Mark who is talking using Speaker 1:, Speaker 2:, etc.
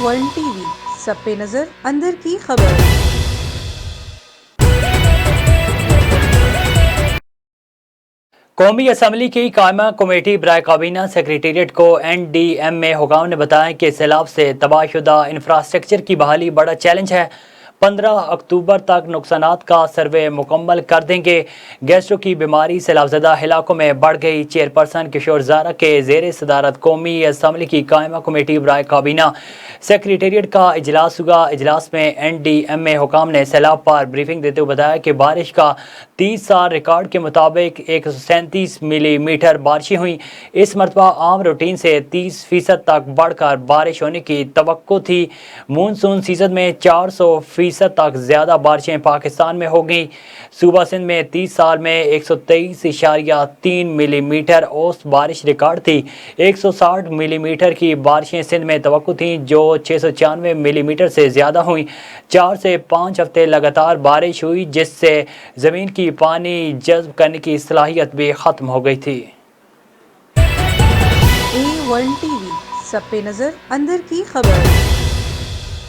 Speaker 1: World T V, سب پہ نظر اندر کی خبر۔
Speaker 2: قومی اسمبلی کی قائمہ کمیٹی برائے کابینہ سیکریٹریٹ کو این ڈی ایم اے حکام نے بتایا کہ سیلاب سے تباہ شدہ انفراسٹرکچر کی بحالی بڑا چیلنج ہے۔ 15 اکتوبر تک نقصانات کا سروے مکمل کر دیں گے۔ گیسٹرو کی بیماری سیلاب زدہ علاقوں میں بڑھ گئی۔ چیئرپرسن کشور زارا کے زیر صدارت قومی اسمبلی کی قائمہ کمیٹی برائے کابینہ سیکریٹریٹ کا اجلاس ہوا۔ اجلاس میں این ڈی ایم اے حکام نے سیلاب پر بریفنگ دیتے ہوئے بتایا کہ بارش کا 30 سال ریکارڈ کے مطابق 137 ملی میٹر بارشیں ہوئیں۔ اس مرتبہ عام روٹین سے 30% تک بڑھ کر بارش ہونے کی توقع تھی۔ مونسون سیزن میں 400% تک زیادہ بارشیں پاکستان میں ہو گئیں۔ صوبہ سندھ میں 30 سال میں 123.3 ملی میٹر اوسط بارش ریکارڈ تھی۔ 160 ملی میٹر کی بارشیں سندھ میں توقع تھیں جو 694 ملی میٹر سے زیادہ ہوئیں۔ 4 سے 5 ہفتے لگاتار بارش ہوئی جس سے زمین کی پانی جذب کرنے کی صلاحیت بھی ختم ہو گئی تھی۔
Speaker 1: ورلڈ ٹی وی، سب پہ نظر اندر کی خبر۔